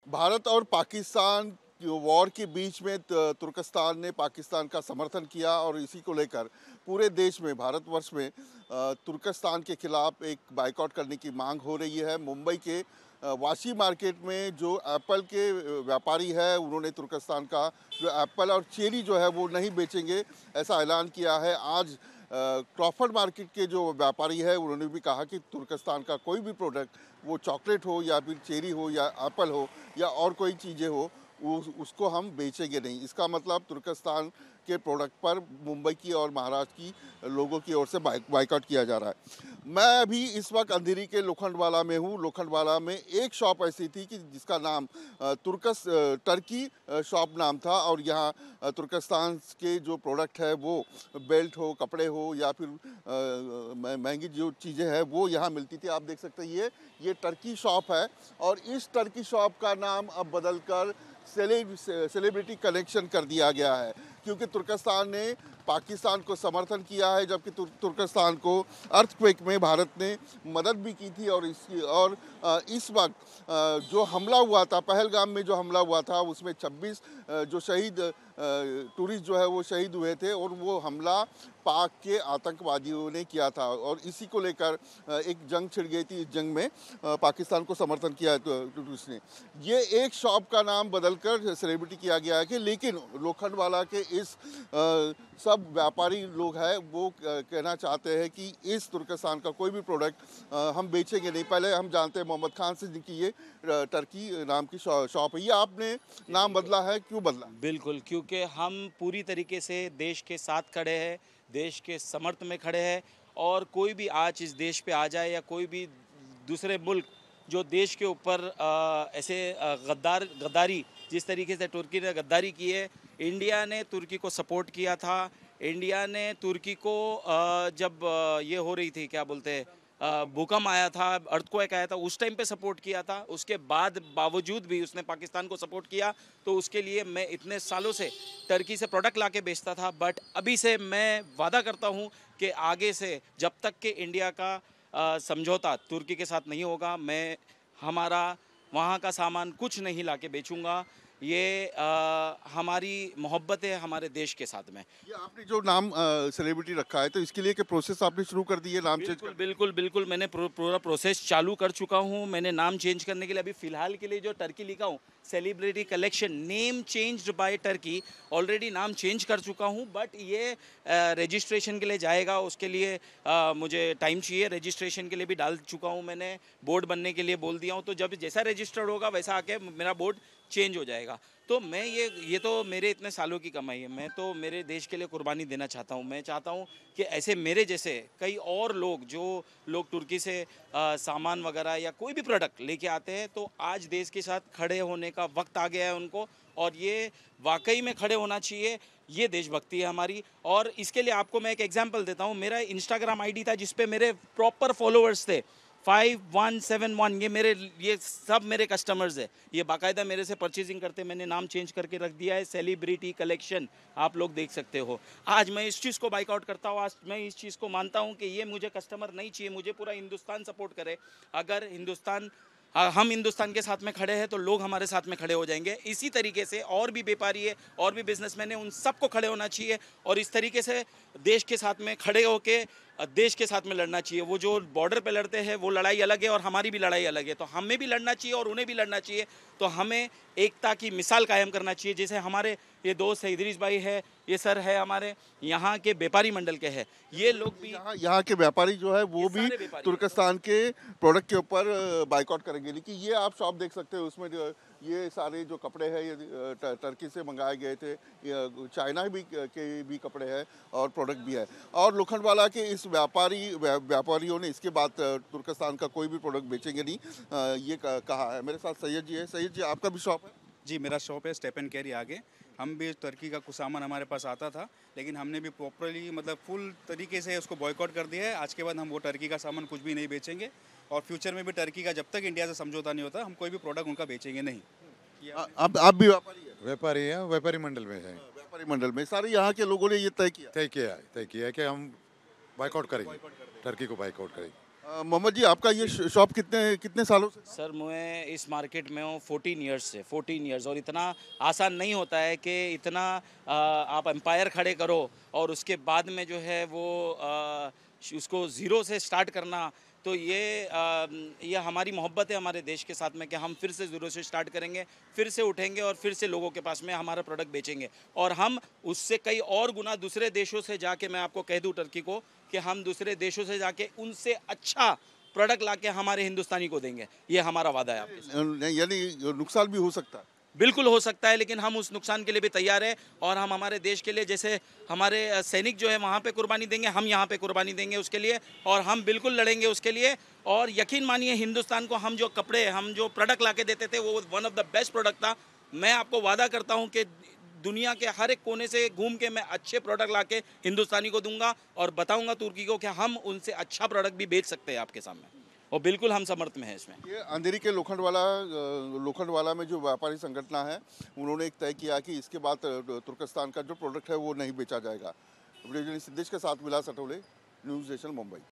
भारत और पाकिस्तान वॉर के बीच में तुर्कस्तान ने पाकिस्तान का समर्थन किया और इसी को लेकर पूरे देश में भारतवर्ष में तुर्कस्तान के खिलाफ एक बाइकआउट करने की मांग हो रही है। मुंबई के वाशी मार्केट में जो एप्पल के व्यापारी है उन्होंने तुर्कस्तान का जो एप्पल और चेरी जो है वो नहीं बेचेंगे ऐसा ऐलान किया है। आज क्रॉफर्ड मार्केट के जो व्यापारी है उन्होंने भी कहा कि तुर्कस्तान का कोई भी प्रोडक्ट वो चॉकलेट हो या फिर चेरी हो या एप्पल हो या और कोई चीज़ें हो उसको हम बेचेंगे नहीं। इसका मतलब तुर्कस्तान के प्रोडक्ट पर मुंबई की और महाराष्ट्र की लोगों की ओर से बाइकआउट किया जा रहा है। मैं अभी इस वक्त अंधेरी के लोखंडवाला में हूँ। लोखंडवाला में एक शॉप ऐसी थी कि जिसका नाम टर्की शॉप नाम था और यहाँ तुर्कस्तान के जो प्रोडक्ट है वो बेल्ट हो, कपड़े हो या फिर महंगी जो चीज़ें हैं वो यहाँ मिलती थी। आप देख सकते हैं ये टर्की शॉप है और इस टर्की शॉप का नाम अब बदलकर सेलिब्रिटी कनेक्शन कर दिया गया है क्योंकि तुर्कस्तान ने पाकिस्तान को समर्थन किया है जबकि तुर्कस्तान को अर्थक्वेक में भारत ने मदद भी की थी और इस वक्त जो हमला हुआ था पहलगाम में जो हमला हुआ था उसमें 26 जो शहीद टूरिस्ट जो है वो शहीद हुए थे और वो हमला पाक के आतंकवादियों ने किया था और इसी को लेकर एक जंग छिड़ गई थी। इस जंग में पाकिस्तान को समर्थन किया है टूरिस्ट ने। ये एक शॉप का नाम बदलकर सेलिब्रिटी किया गया है कि लेकिन लोखंडवाला के इस सब व्यापारी लोग हैं वो कहना चाहते हैं कि इस तुर्कस्तान का कोई भी प्रोडक्ट हम बेचेंगे नहीं। पहले हम जानते हैं मोहम्मद खान से जिनकी ये टर्की नाम की शॉप है। ये आपने नाम बदला है, क्यों बदला? बिल्कुल, क्योंकि हम पूरी तरीके से देश के साथ खड़े हैं, देश के समर्थन में खड़े हैं और कोई भी आज इस देश पे आ जाए या कोई भी दूसरे मुल्क जो देश के ऊपर ऐसे गद्दारी जिस तरीके से तुर्की ने गद्दारी की है, इंडिया ने तुर्की को सपोर्ट किया था। इंडिया ने तुर्की को जब ये हो रही थी क्या बोलते हैं भूकंप आया था, अर्थक्वेक आया था, उस टाइम पे सपोर्ट किया था। उसके बाद बावजूद भी उसने पाकिस्तान को सपोर्ट किया तो उसके लिए मैं इतने सालों से टर्की से प्रोडक्ट लाके बेचता था। बट अभी से मैं वादा करता हूँ कि आगे से जब तक कि इंडिया का समझौता तुर्की के साथ नहीं होगा मैं हमारा वहाँ का सामान कुछ नहीं लाके बेचूंगा। ये हमारी मोहब्बत है हमारे देश के साथ में। ये आपने जो नाम सेलिब्रिटी रखा है तो इसके लिए क्या प्रोसेस आपने शुरू कर दी है नाम चेंज बिल्कुल बिल्कुल बिल्कुल मैंने पूरा प्रोसेस चालू कर चुका हूँ। मैंने नाम चेंज करने के लिए अभी फ़िलहाल के लिए जो टर्की लिखा हूँ celebrity collection name changed by Turkey, already नाम चेंज कर चुका हूँ। बट ये रजिस्ट्रेशन के लिए जाएगा, उसके लिए मुझे टाइम चाहिए। रजिस्ट्रेशन के लिए भी डाल चुका हूँ, मैंने बोर्ड बनने के लिए बोल दिया हूँ। तो जब जैसा रजिस्टर्ड होगा वैसा आके मेरा बोर्ड चेंज हो जाएगा। तो मैं ये तो मेरे इतने सालों की कमाई है। मैं तो मेरे देश के लिए कुर्बानी देना चाहता हूँ। मैं चाहता हूँ कि ऐसे मेरे जैसे कई और लोग जो लोग तुर्की से सामान वगैरह या कोई भी प्रोडक्ट लेके आते हैं तो आज देश के साथ खड़े होने का वक्त आ गया है उनको और ये वाकई में खड़े होना चाहिए। ये देशभक्ति है हमारी। और इसके लिए आपको मैं एक एग्जांपल देता हूँ। मेरा इंस्टाग्राम आईडी था जिस पे मेरे प्रॉपर फॉलोअर्स थे 5171। ये सब मेरे कस्टमर्स है। ये बाकायदा मेरे से परचेजिंग करते। मैंने नाम चेंज करके रख दिया है सेलिब्रिटी कलेक्शन, आप लोग देख सकते हो। आज मैं इस चीज़ को बाइकआउट करता हूँ। आज मैं इस चीज़ को मानता हूँ कि ये मुझे कस्टमर नहीं चाहिए, मुझे पूरा हिंदुस्तान सपोर्ट करे। अगर हम हिंदुस्तान के साथ में खड़े हैं तो लोग हमारे साथ में खड़े हो जाएंगे। इसी तरीके से और भी व्यापारी है और भी बिजनेसमैन है, उन सबको खड़े होना चाहिए और इस तरीके से देश के साथ में खड़े होके देश के साथ में लड़ना चाहिए। वो जो बॉर्डर पे लड़ते हैं वो लड़ाई अलग है और हमारी भी लड़ाई अलग है। तो हमें भी लड़ना चाहिए और उन्हें भी लड़ना चाहिए। तो हमें एकता की मिसाल कायम करना चाहिए। जैसे हमारे ये दोस्त है इदरीस भाई है, ये सर है हमारे यहाँ के व्यापारी मंडल के हैं, ये लोग भी यहाँ के व्यापारी जो है वो भी तुर्कस्तान के प्रोडक्ट के ऊपर बाइकआउट करेंगे। लेकिन ये आप शॉप देख सकते हो, उसमें ये सारे जो कपड़े हैं ये टर्की से मंगाए गए थे, चाइना के भी कपड़े हैं और प्रोडक्ट भी है। और लोखंडवाला के इस व्यापारियों ने इसके बाद तुर्कस्तान का कोई भी प्रोडक्ट बेचेंगे नहीं ये कहा है। मेरे साथ सैयद जी है। सैयद जी, आपका भी शॉप है? जी, मेरा शॉप है स्टेप एंड कैरी आगे। हम भी टर्की का कुछ सामान हमारे पास आता था लेकिन हमने भी प्रॉपरली मतलब फुल तरीके से उसको बॉयकॉट कर दिया है। आज के बाद हम वो टर्की का सामान कुछ भी नहीं बेचेंगे और फ्यूचर में भी टर्की का जब तक इंडिया से समझौता नहीं होता हम कोई भी प्रोडक्ट उनका बेचेंगे नहीं। आप भी व्यापारी है? व्यापारी है, व्यापारी मंडल में है। व्यापारी मंडल में सारे यहाँ के लोगों ने ये तय किया कि हम बाइकआउट करेंगे, टर्की को बाइकआउट करेंगे। मोहम्मद जी, आपका ये शॉप कितने कितने सालों से? सर मैं इस मार्केट में हूँ 14 ईयर्स से, 14 ईयर्स, और इतना आसान नहीं होता है कि इतना आप एम्पायर खड़े करो और उसके बाद में जो है वो उसको ज़ीरो से स्टार्ट करना। तो ये हमारी मोहब्बत है हमारे देश के साथ में कि हम फिर से ज़ीरो से स्टार्ट करेंगे, फिर से उठेंगे और फिर से लोगों के पास में हमारा प्रोडक्ट बेचेंगे। और हम उससे कई और गुना दूसरे देशों से जाके, मैं आपको कह दूं टर्की को, कि हम दूसरे देशों से जाके उनसे अच्छा प्रोडक्ट लाके हमारे हिंदुस्तानी को देंगे। ये हमारा वादा है आपके साथ। यानी नुकसान भी हो सकता है। बिल्कुल हो सकता है, लेकिन हम उस नुकसान के लिए भी तैयार हैं और हम हमारे देश के लिए, जैसे हमारे सैनिक जो है वहाँ पे कुर्बानी देंगे, हम यहाँ पे कुर्बानी देंगे उसके लिए, और हम बिल्कुल लड़ेंगे उसके लिए। और यकीन मानिए, हिंदुस्तान को हम जो कपड़े, हम जो प्रोडक्ट ला के देते थे, वो one of the best product था। मैं आपको वादा करता हूँ कि दुनिया के हर एक कोने से घूम के मैं अच्छे प्रोडक्ट ला के हिंदुस्तानी को दूंगा और बताऊंगा तुर्की को कि हम उनसे अच्छा प्रोडक्ट भी बेच सकते हैं आपके सामने, और बिल्कुल हम समर्थ में हैं इसमें। ये अंधेरी के लोखंडवाला में जो व्यापारी संगठन है, उन्होंने एक तय किया कि इसके बाद तुर्कस्तान का जो प्रोडक्ट है वो नहीं बेचा जाएगा। वीडियो जर्नलिस्ट सिद्धेश के साथ विलास अटोले, न्यूज़ नेशन मुंबई।